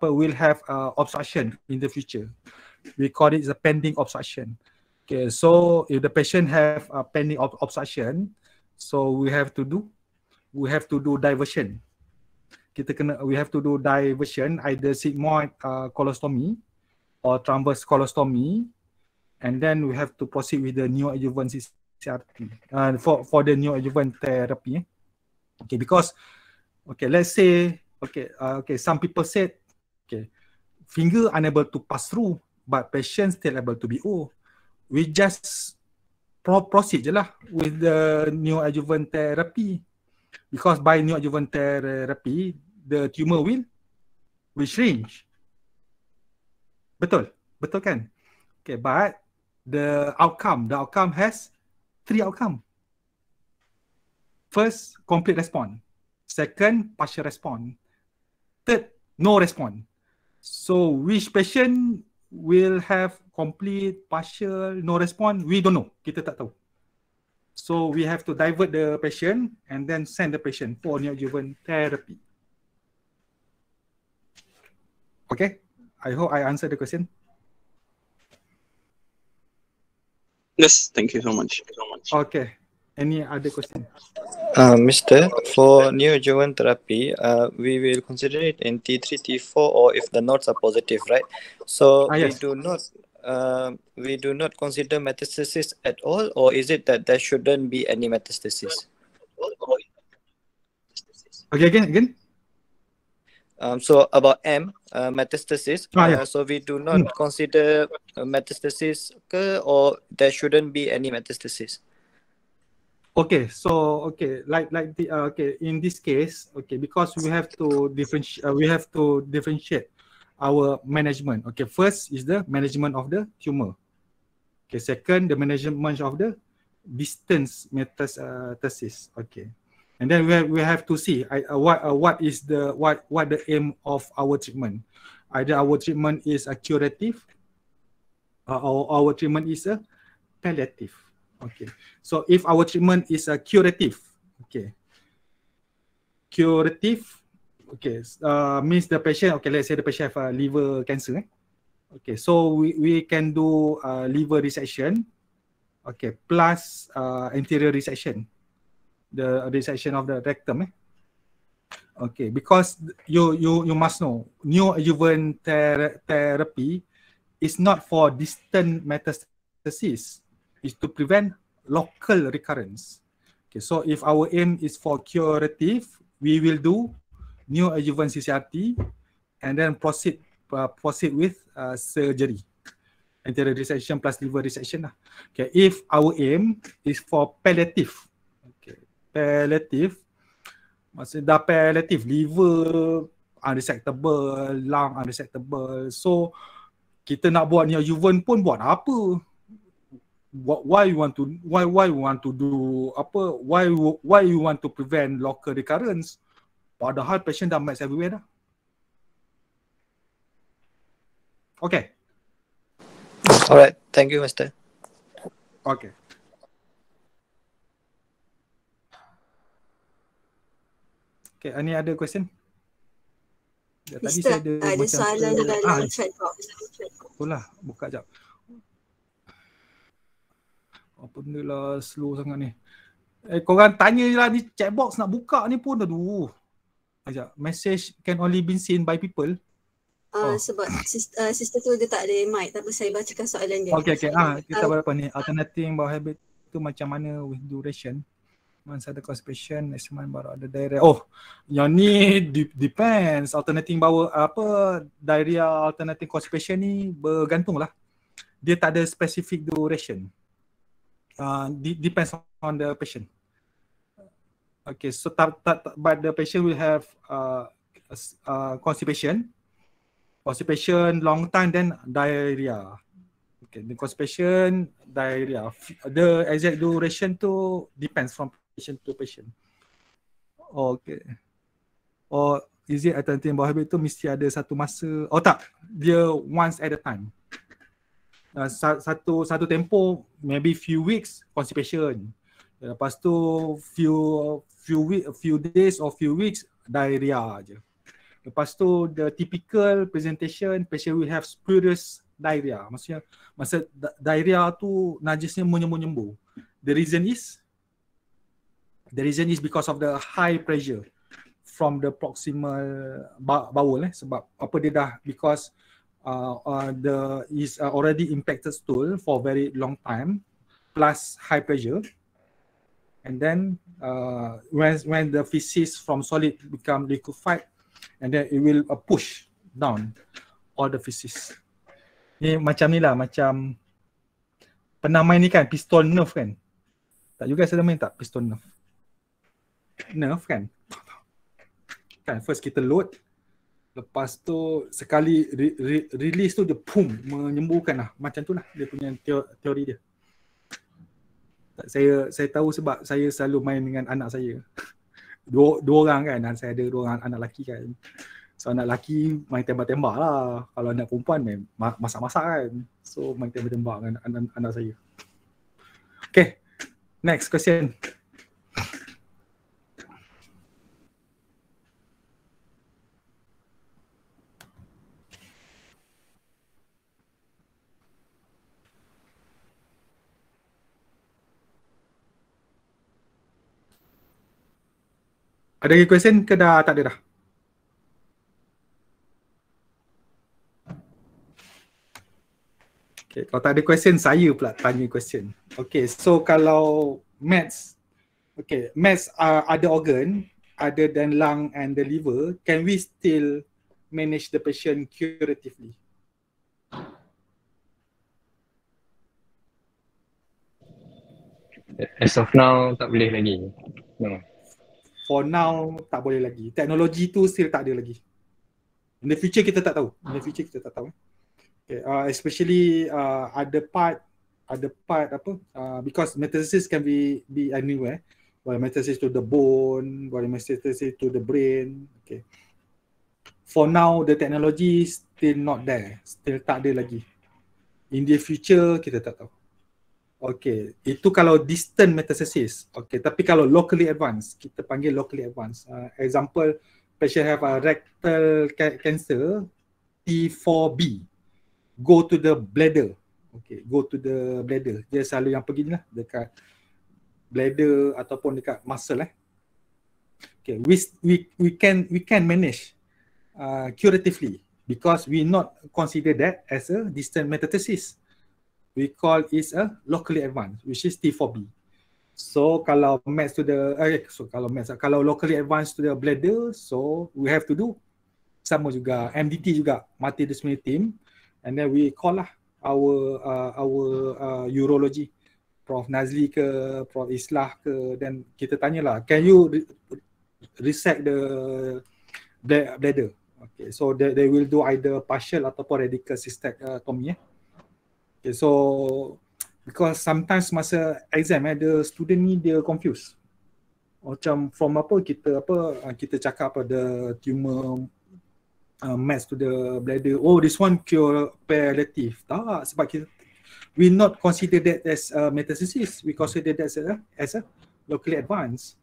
will have obstruction in the future. We call it a pending obstruction. Okay, so if the patient have a pending obstruction, so we have to do diversion. We have to do diversion, either sigmoid colostomy or transverse colostomy, and then we have to proceed with the neoadjuvant CRT for the neoadjuvant therapy. Okay, because let's say some people said finger unable to pass through but patient still able to BO. We just proceed je lah with the neoadjuvant therapy, because by neoadjuvant therapy the tumor will shrink. Betul kan? Okay, but the outcome has 3 outcomes. First, complete response. Second, partial response. Third, no response. So which patient will have complete, partial, no response? We don't know. Kita tak tahu. So we have to divert the patient and then send the patient for neoadjuvant therapy. Okay, I hope I answered the question. Yes, thank you so much. Okay, any other question? Mister, for neoadjuvant therapy, we will consider it in T3, T4, or if the nodes are positive, right? So yes. we do not consider metastasis at all, or is it that there shouldn't be any metastasis? Okay, again. So about metastasis, so we do not consider metastasis or there shouldn't be any metastasis. Okay, so like the in this case, because we have to differentiate our management. Okay, first is the management of the tumor. Okay, second, the management of the distance metastasis. Okay. And then we have to see what the aim of our treatment. Either our treatment is a curative our treatment is a palliative. Okay. So if our treatment is a curative, okay. Curative, okay, means the patient, okay, let's say the patient have a liver cancer. Okay, so we can do liver resection, okay, plus anterior resection, the resection of the rectum. Okay, because you must know, neoadjuvant therapy is not for distant metastasis. Is to prevent local recurrence. Okay, so if our aim is for curative, we will do neoadjuvant CCRT and then proceed with surgery, anterior resection plus liver resection lah. Okay, if our aim is for palliative, okay, palliative, maksudnya dah palliative, liver unresectable, lung unresectable, so kita nak buat neoadjuvant pun buat apa? Why you want to do apa? Why you want to prevent local recurrence? Padahal patient dah mets everywhere dah. Okay. Alright, thank you, Master. Okay. Okay, any other question? Ya, tadi saya ada soalan dalam chat box. Itulah, buka jap. Apa benda lah slow sangat ni. Korang tanya je lah ni chat box nak buka ni pun aduh. Sekejap, message can only be seen by people. Sebab sister tu dia tak ada mic, tapi saya bacakan soalan dia. Okay. Kita berapa ni? Alternating bowel habit tu macam mana with duration? Once ada constipation, next month baru ada diarrhea. Oh, yang ni depends. Alternating bowel diarrhea, alternating constipation ni bergantung lah. Dia tak ada specific duration. Depends on the patient. Okay, so but the patient will have constipation long time, then diarrhea. Okay, the constipation, diarrhea. The exact duration tu depends from patient to patient. Okay. Or is it alternative bowel habit tu mesti ada satu masa? Oh tak, dia once at a time. Satu tempo, maybe few weeks constipation. Lepas tu few days or few weeks diarrhea je. Lepas tu the typical presentation, patient will have spurious diarrhea. Maksudnya masa diarrhea tu najisnya menyembur-nyembur. The reason is because of the high pressure from the proximal bowel sebab apa dia dah, because is already impacted stool for very long time plus high pressure, and then when the feces from solid become liquefied, and then it will push down all the feces. Ni macam ni lah, macam pernah main ni kan, pistol nerve kan? Tak juga saya main tak pistol nerve? Nerve kan? Kan first kita load, lepas tu sekali release tu dia pum menyembuhkan lah. Macam tu lah dia punya teori dia. Saya tahu sebab saya selalu main dengan anak saya. Dua orang kan, saya ada dua orang anak lelaki kan. So anak lelaki main tembak-tembak lah. Kalau anak perempuan main masak-masak kan. So main tembak-tembak dengan anak saya. Okay, next question. Ada lagi question ke dah tak ada dah? Okay, kalau tak ada question, saya pula tanya question. Okay, so kalau maths, okay, maths ada organ other than lung and the liver, can we still manage the patient curatively? As of now, tak boleh lagi. No. For now, tak boleh lagi. Teknologi tu still tak ada lagi. In the future kita tak tahu. Okay, especially ada part apa? Because metastasis can be anywhere. Whether metastasis to the bone, whether metastasis to the brain. Okay. For now, the technology is still not there. Still tak ada lagi. In the future kita tak tahu. Okay, itu kalau distant metastasis. Okay, tapi kalau locally advanced, kita panggil locally advanced. Example, patient have a rectal cancer, T4B. Go to the bladder. Okay, go to the bladder. Dia selalu yang pergi lah dekat bladder ataupun dekat muscle Okay, we can manage curatively because we not consider that as a distant metastasis. We call it a locally advanced, which is T4B. So kalau mets to the kalau locally advanced to the bladder, so we have to do sama juga MDT juga, multidisciplinary team, and then we call lah our urology, Prof Nazli ke, Prof Islah ke, dan kita tanyalah, can you resect the bladder? Okay, so they will do either partial ataupun radical cystectomy. Okay, so because sometimes masa exam the student ni dia confused. Macam from kita cakap the tumor mass to the bladder. Oh, this one cure palliative. Tak, sebab kita we not consider that as metastasis. We consider that as a locally advanced.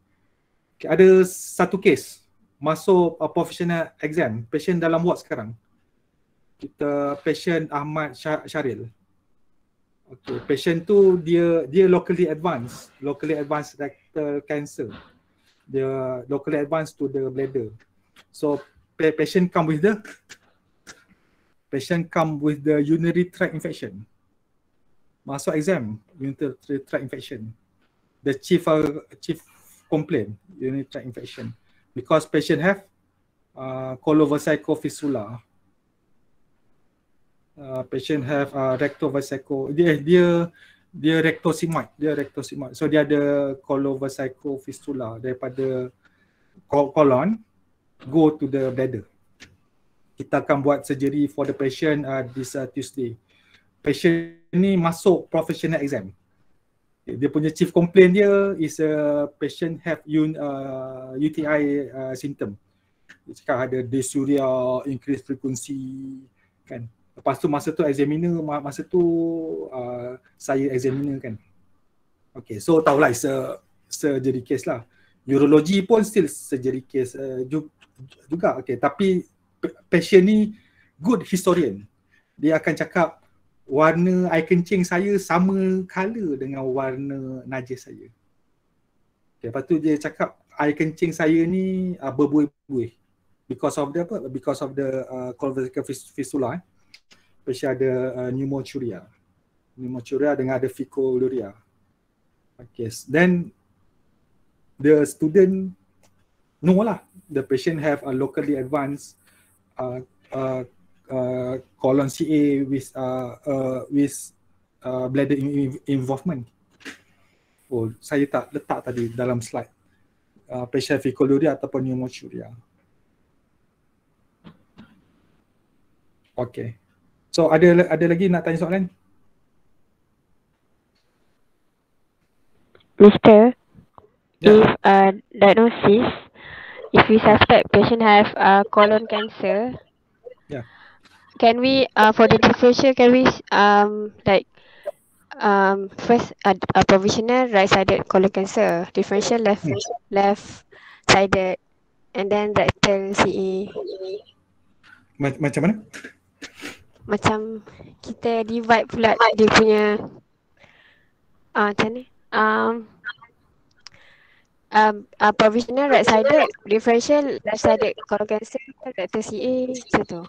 Okay, ada satu case masuk professional exam, patient dalam ward sekarang. Kita patient Ahmad Syaril. Okay, patient tu dia locally advanced rectal cancer. Dia locally advanced to the bladder. So patient come with the urinary tract infection. Masuk exam, urinary tract infection. The chief complaint, urinary tract infection, because patient have colovesical fistula. Patient have rectovesical, dia rectosigmoid, so dia ada colovesical fistula daripada colon go to the bladder. Kita akan buat surgery for the patient this Tuesday. Patient ni masuk professional exam. Dia punya chief complaint dia is patient have UTI symptom. Dia cakap ada dysuria, increased frequency kan. Lepas tu masa tu examiner, saya examiner kan. Okay, so tahulah surgery case lah. Urology pun still surgery case juga. Okay, tapi patient ni good historian. Dia akan cakap warna air kencing saya sama color dengan warna najis saya. Okay, lepas tu dia cakap air kencing saya ni berbuih-buih. Because of the colovesical fistula. Patient ada pneumochuria dengan ada fecoluria. Okay, then the student know lah, the patient have a locally advanced colon CA with bladder involvement. Oh, saya tak letak tadi dalam slide. Patient fecoluria ataupun pneumochuria. Okay. So ada lagi nak tanya soalan? Mister, if diagnosis, if we suspect patient have colon cancer, can we for the differential can we first provisional right-sided colon cancer, differential left-sided, and then rectal CA. Macam mana? Macam kita divide pula dia punya macam ni provisional right-sided, differential left-sided colon cancer, rectal CA macam tu.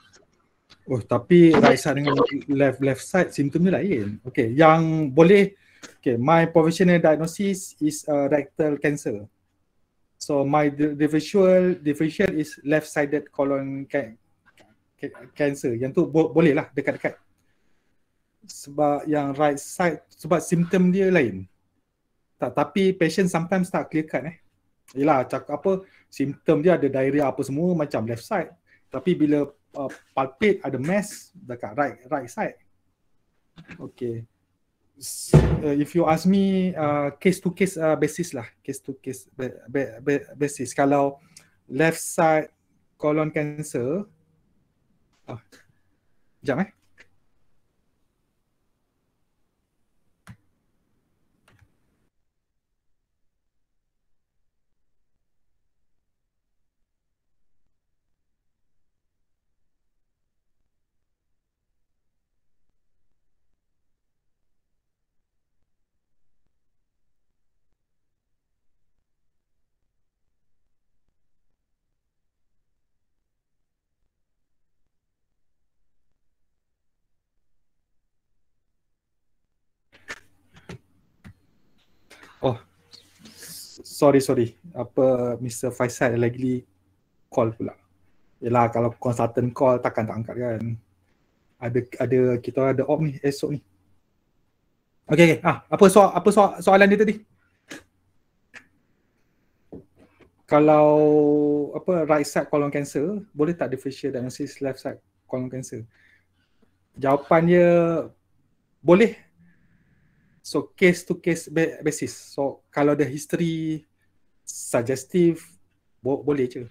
Oh, tapi right side dengan left side symptom dia lain. Okay, yang boleh, okay, my provisional diagnosis is rectal cancer. So my differential is left-sided colon cancer. Yang tu boleh lah dekat-dekat. Sebab yang right side, sebab simptom dia lain. Tapi patient sometimes tak clear cut Yelah, cakap apa, simptom dia ada diarrhea apa semua macam left side. Tapi bila palpate ada mass dekat right side. Okay. If you ask me, case to case basis lah. Case to case basis. Kalau left side colon cancer, sekejap Oh, sorry. Apa Mr. Faisal lagi call pula. Yelah, kalau consultant call takkan tak angkat kan. Kita ada op ni esok ni. Okay. Apa soalan dia tadi? Kalau apa right side colon cancer, boleh tak differential diagnosis left side colon cancer? Jawapan dia boleh. So case to case basis. So kalau ada history suggestive boleh je.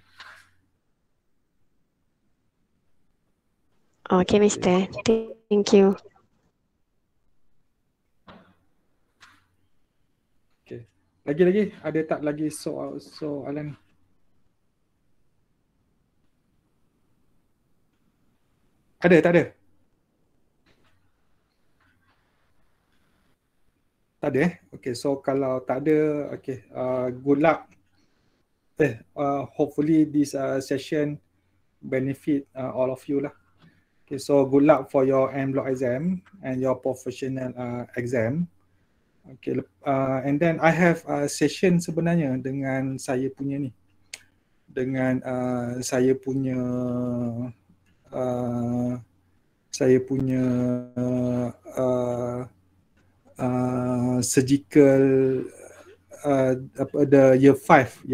Okay, Mister. Thank you. Okay. Lagi ada tak lagi soalan? Ada tak ada? Tak ada Okay, so kalau tak ada, okay, good luck. Hopefully this session benefit all of you lah. Okay, so good luck for your en bloc exam and your professional exam. Okay, and then I have a session sebenarnya dengan saya punya ni. Dengan saya punya surgical the year 5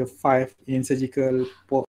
in surgical